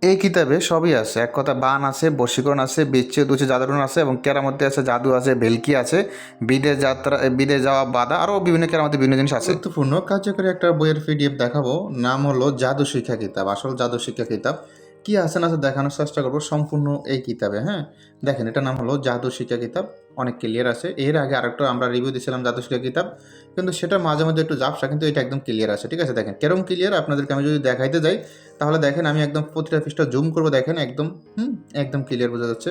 এই কিতাবে সবই আছে, এক কথা বান আছে, বশীকরণ আছে, বিচ্ছেদ উচিত জাদুটনা আছে এবং কেরামতি আছে, জাদু আছে, ভেলকি আছে, বিদেশ যাত্রা, বিদেশ যাওয়া বাধা, আরও বিভিন্ন কেরামতি বিভিন্ন জিনিস আছে। গুরুত্বপূর্ণ কার্যকরী একটা বইয়ের পিডিএফ দেখাবো, নাম হলো জাদু শিক্ষা কিতাব, আসল জাদু শিক্ষা কিতাব। কি আছে না আছে দেখানোর চেষ্টা করবো সম্পূর্ণ এই কিতাবে। হ্যাঁ, দেখেন এটার নাম হলো জাদু শিক্ষা কিতাব, অনেক ক্লিয়ার আছে। এর আগে আরেকটা আমরা রিভিউ দিয়েছিলাম জাদু শিক্ষা কিতাব, কিন্তু সেটা মাঝে মধ্যে একটু ঝাপসা, কিন্তু এটা একদম ক্লিয়ার আছে। ঠিক আছে, দেখেন কেরম ক্লিয়ার আপনাদেরকে আমি যদি দেখাইতে যাই, তাহলে দেখেন আমি একদম প্রতিটা পৃষ্ঠা জুম করবো, দেখেন একদম একদম ক্লিয়ার বোঝা যাচ্ছে।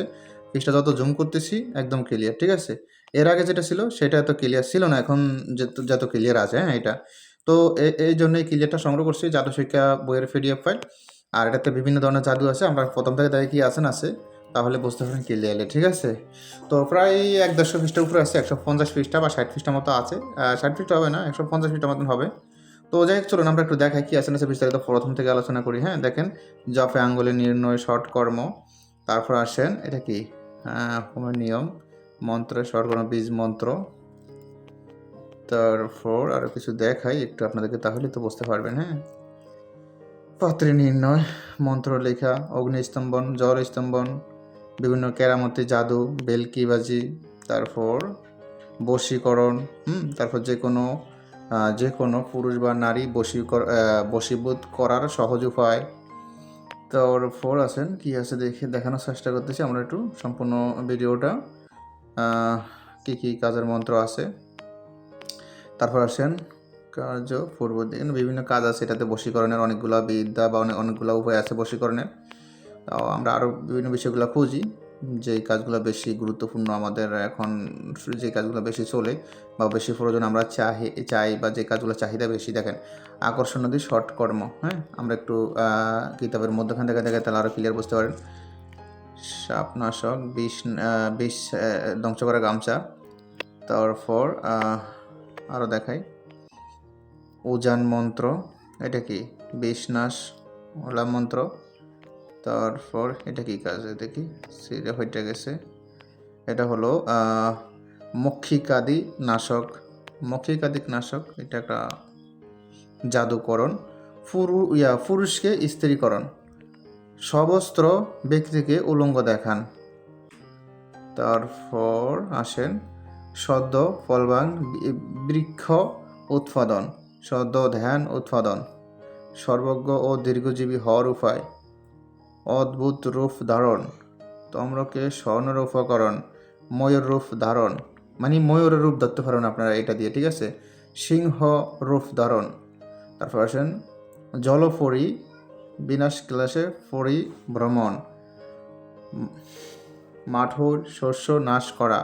পৃষ্ঠা যত জুম করতেছি একদম ক্লিয়ার। ঠিক আছে, এর আগে যেটা ছিল সেটা এত ক্লিয়ার ছিল না, এখন যত ক্লিয়ার আছে। হ্যাঁ, এটা তো এই জন্যই ক্লিয়ারটা সংগ্রহ করছি, জাদু শিক্ষা বইয়ের পিডিএফ ফাইল। আর এটাতে বিভিন্ন ধরনের জাদু আছে, আমরা প্রথম থেকে দেখে কি আছে না আছে, তাহলে বুঝতে পারেন ক্লিয়ারলি। ঠিক আছে, তো প্রায় 150 পৃষ্ঠা উপরে আছে, 150 পৃষ্ঠা বা 60 পৃষ্ঠা মতো আছে। 60 পৃষ্ঠা হবে না, 150 পৃষ্ঠা মতন হবে। তো যাই হোক, চলুন আমরা একটু দেখাই কি আছে না আছে বিস্তারিত প্রথম থেকে আলোচনা করি। হ্যাঁ, দেখেন জপে আঙ্গুলে নির্ণয় শর্ট কর্ম, তারপর আসেন এটা কি হোমের নিয়ম, মন্ত্রে শর্ট কর্ম, বীজ মন্ত্র, তারপর আরও কিছু দেখাই একটু আপনাদেরকে, তাহলে তো বুঝতে পারবেন। হ্যাঁ, পাত্রী নির্ণয়, মন্ত্র লেখা, অগ্নিস্তম্ভন, জল স্তম্ভন, বিভিন্ন কেরামতি, জাদু, বেলকিবাজি, তারপর বশীকরণ, তারপর যে কোনো পুরুষ বা নারী বশীভূত করার সহজ উপায়। তারপর আছেন কি আছে দেখে দেখানোর চেষ্টা করতেছি আমরা একটু সম্পূর্ণ ভিডিওটা, কি কি কাজের মন্ত্র আছে। তারপর আসেন কার্য পূর্ব দিকে বিভিন্ন কাজ আছে, এটাতে বশীকরণের অনেকগুলো বিদ্যা বা অনেকগুলো উপায় আছে বশীকরণের। আমরা আরও বিভিন্ন বিষয়গুলো খুঁজি, যেই কাজগুলো বেশি গুরুত্বপূর্ণ আমাদের এখন, যে কাজগুলো বেশি চলে বা বেশি প্রয়োজন আমরা চাই বা যে কাজগুলো চাহিদা বেশি। দেখেন আকর্ষণ নদী শর্ট কর্ম। হ্যাঁ, আমরা একটু কিতাবের মধ্যখান থেকে দেখে তাহলে আরও ক্লিয়ার বুঝতে পারেন। সাপনাশক, বিষ ধ্বংস করা গামছা, তারপর আরও দেখাই উজান মন্ত্র, এটা কি বিষনাশ ওলা মন্ত্র। তারপর এটা কি কাজ, দেখি সিরে হইতে গেছে, এটা হলো মক্ষিকাদি নাশক, মক্ষিকাদিক নাশক, এটা একটা জাদুকরণ। পুরুষকে স্ত্রীকরণ, সবস্ত্র ব্যক্তিকে উলঙ্গ দেখান। তারপর আসেন সদ্য ফলবান বৃক্ষ উৎপাদন, সদ্য ধ্যান উৎপাদন, সর্বজ্ঞ ও দীর্ঘজীবী হওয়ার উপায়, অদ্ভুত রূপ ধারণ, তম্রকে স্বর্ণের উপকরণ, ময়ূর রূপ ধারণ, মানে ময়ূরের রূপ ধরতে পারেন আপনারা এটা দিয়ে। ঠিক আছে, সিংহ রূপ ধারণ। তারপর আসেন জলপরি, বিনাশ ক্লাসে পরি ভ্রমণ, মাঠুর শস্য নাশ করা,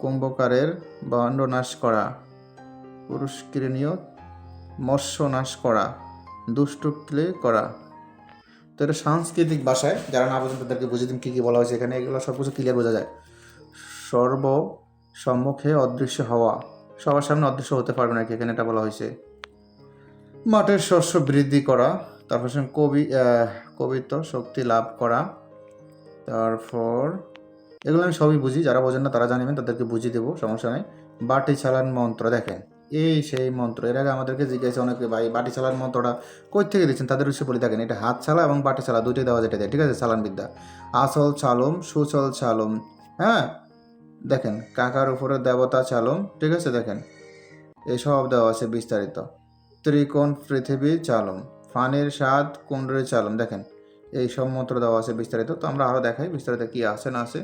কুম্ভকারের ভাণ্ড নাশ করা, পুরস্কৃণীয় মৎস্য নাশ করা, দুষ্টক্লে করা। তো এটা সাংস্কৃতিক ভাষায়, যারা না বোঝেন তাদেরকে বুঝিয়ে দিন কী কী বলা হয়েছে এখানে, এগুলো সব কিছু ক্লিয়ার বোঝা যায়। সম্মুখে অদৃশ্য হওয়া, সবার সামনে অদৃশ্য হতে পারবে না, এখানে এটা বলা হয়েছে। মাঠের শস্য বৃদ্ধি করা, তারপর কবিত্ব শক্তি লাভ করা। তারপর এগুলো আমি সবই বুঝি, যারা বোঝেন না তারা জানিবেন, তাদেরকে বুঝিয়ে দেবো, সমস্যা নেই। বাটি চালান মন্ত্র, দেখেন এই সেই মন্ত্র। এর আগে আমাদেরকে জিজ্ঞাসা অনেকে, ভাই বাটি চালান মন্ত্রটা কই থেকে দিচ্ছেন, তাদের উৎসে বলে থাকেন এটা হাত চালা এবং বাটি চালা দুইটাই দেওয়া যেটা দেয়। ঠিক আছে, চালান বিদ্যা, আসল চালম, সুচল চালম। হ্যাঁ, দেখেন কাকার উপরে দেবতা চালম। ঠিক আছে, দেখেন এসব দেওয়া আছে বিস্তারিত। ত্রিকোণ পৃথিবী চালম, ফানির স্বাদ কুণ্ডের চালম, দেখেন এই সব মন্ত্র দেওয়া আছে বিস্তারিত। তো আমরা আরও দেখাই বিস্তারিত কী আছে না আছে।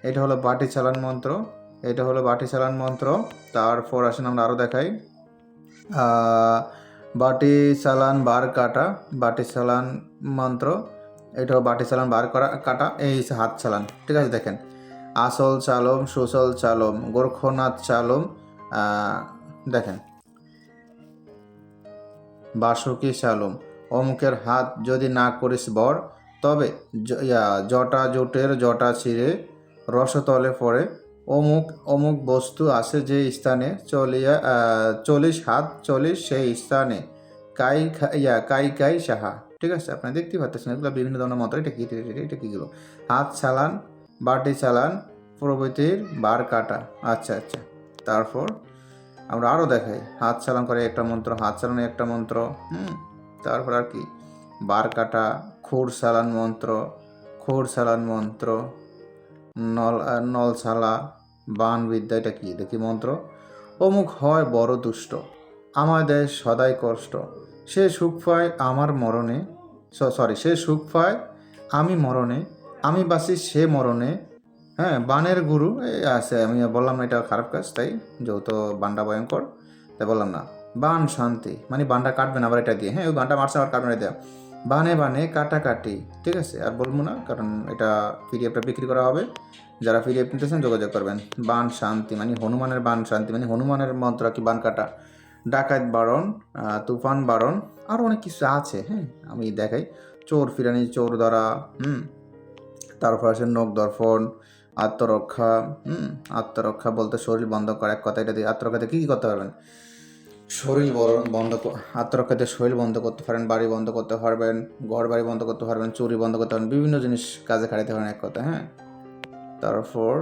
এটা হলো বাটি চালান মন্ত্র, এটা হলো বাটি চালান মন্ত্র। তারপর আসেন আমরা আরও দেখাই বাটি চালান বার কাটা, বাটি চালান মন্ত্র, এটা বাটি চালান বার করা কাটা, এই হাত চালান। ঠিক আছে, দেখেন আসল চালম, সুচল চালম, গোরক্ষনাথ চালম, দেখেন বাসুকি চালম, অমুকের হাত যদি না করিস বর, তবে জটা জোটের জটা ছিঁড়ে রসতলে পড়ে, অমুক অমুক বস্তু আছে যে স্থানে, চলিস হাত চলিস সেই স্থানে, কাই কাই সাহা। ঠিক আছে, আপনারা দেখতে পাচ্ছেন এগুলো বিভিন্ন ধরনের মন্ত্র। এটা কীগুলো, হাত চালান, বাটি চালান প্রভৃতির বার কাটা। আচ্ছা আচ্ছা, তারপর আমরা আরও দেখাই হাত চালান করে একটা মন্ত্র, হাত চালানো একটা মন্ত্র। তারপর আর কি বার কাটা, খোর সালান মন্ত্র, নলছালা, বান বিদ্যা, এটা কি দেখি মন্ত্র। অমুক হয় বড় দুষ্ট, আমার দেয় সদাই কষ্ট, সে সুখ পায় আমার মরণে, সে সুখ পায় আমি মরণে, আমি বাসি সে মরণে। হ্যাঁ, বানের গুরু আছে, আমি বললাম না এটা খারাপ কাজ, তাই যেহেতু বানটা ভয়ঙ্কর তাই বললাম না। বান শান্তি মানে বানটা কাটবেন আবার এটা দিয়ে, হ্যাঁ ওই বানটা মারছে আবার কাটবেন এটা, বানে বানে কাটাকাটি, ঠিক আছে আর বলবো না কারণ এটা পিডিএফটা বিক্রি করা হবে, যারা পিডিএফ নিতেছেন যোগাযোগ করবেন। বান শান্তি মানে হনুমানের বান শান্তি মানে হনুমানের মন্ত্র কি বান কাটা, ডাকাত বারণ, তুফান বারণ, আরও অনেক কিছু আছে, হ্যাঁ আমি দেখাই। চোর ফিরানি, চোর ধরা, তারপর আছে নখ দর্পণ, আত্মরক্ষা, আত্মরক্ষা বলতে শরীর বন্ধ করা, এক কথা এটা দিয়ে আত্মরক্ষাতে কী কী করতে পারবেন, শরীর বন্ধ, আত্মরক্ষাতে শরীর বন্ধ করতে পারেন, বাড়ি বন্ধ করতে পারবেন, ঘর বাড়ি বন্ধ করতে পারবেন, চুরি বন্ধ করতে পারবেন, বিভিন্ন জিনিস কাজে খাটাতে পারেন এক কথা, হ্যাঁ। তারপর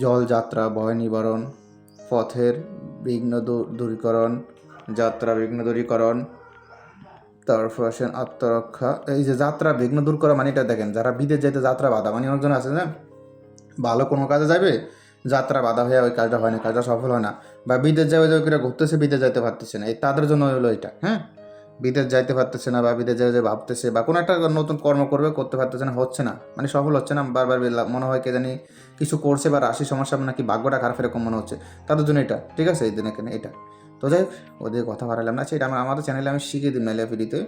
জলযাত্রা ভয় নিবারণ, পথের বিঘ্ন দূরীকরণ, যাত্রা বিঘ্ন দূরীকরণ, তারপর আসেন আত্মরক্ষা। এই যে যাত্রা বিঘ্ন দূর করা মানে এটা দেখেন, যারা বিদেশ যাইতে যাত্রা বাধা মানে অনেকজন আছে না, ভালো কোনো কাজে যাবে যাত্রা বাধা হয়ে ওই কাজটা হয় না, কাজটা সফল হয় না, বা বিদেশ যাবে যে ঘুরতেছে বিদেশ যাইতে পারতেছে না, এই তাদের জন্য হলো এটা, হ্যাঁ বিদেশ যাইতে পারতেছে না বা বিদেশ যাবে যে ভাবতেছে বা কোনো একটা নতুন কর্ম করতে পারতেছে না, হচ্ছে না মানে সফল হচ্ছে না, বারবার মনে হয় কে জানি কিছু করছে বা রাশি সমস্যা নাকি ভাগ্যটা খারাপ এরকম মনে হচ্ছে, তাদের জন্য এটা ঠিক আছে, এই দিন এখানে এটা। তো যাই হোক ওদের কথা বাড়ালাম না, সেটা আমাদের চ্যানেলে আমি শিখিয়ে দিই নাইলে ফ্রিতে,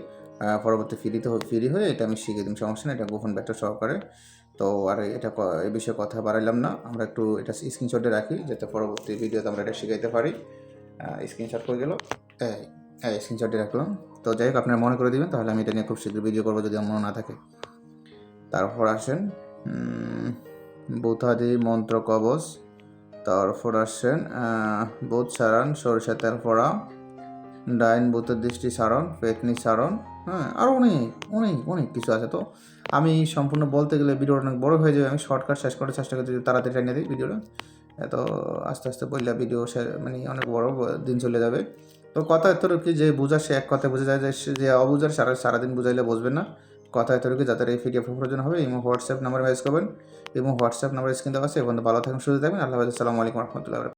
পরবর্তী ফ্রি হয়ে এটা আমি শিখিয়ে দিই, সমস্যা না, এটা গোপন ব্যাখ্যা সহকারে। তো আর এটা এই বিষয়ে কথা বাড়াইলাম না, আমরা একটু এটা স্ক্রিনশটে রাখি যাতে পরবর্তী ভিডিওতে আমরা এটা শিখাইতে পারি। স্ক্রিনশট করে গেল, স্ক্রিনশটে রাখলাম। তো যাই হোক আপনারা মনে করে দিবেন, তাহলে আমি এটা নিয়ে খুব শীঘ্র ভিডিও করবো যদি আমার মনে না থাকে। তারপর আসেন ভূতাদি মন্ত্র কবচ, তারপর আসেন ভূত সারণ, সরিষা তেল পড়া, ডাইন ভূতের দৃষ্টি সারণ, পেতনি সারণ, হ্যাঁ আরও অনেক অনেক অনেক কিছু আছে। তো আমি সম্পূর্ণ বলতে গেলে ভিডিওটা অনেক বড় হয়ে যাবে, আমি শর্টকাট শেষ করার চেষ্টা করছি, তাড়াতাড়ি টাইনে দিই ভিডিওটা, এত আস্তে আস্তে বললে ভিডিও মানে অনেক বড় দিন চলে যাবে। তো কথা এত কি যে বোঝা সে এক কথায় বোঝা যায়, যে অবুঝার সারাদিন বুঝাইলে বুঝবেন না, কথা এত কি যাদের এই পিডিএফ প্রয়োজন হবে ইমো হোয়াটসঅ্যাপ নাম্বার মেসেজ করবেন, ইমো হোয়াটসঅ্যাপ নাম্বার স্ক্রিন দেওয়া আছে। এখন ভালো থাকবেন, সুস্থ থাকবেন, আল্লাহ হাফেজ, আসসালামু আলাইকুম রহমতুল্লাহ।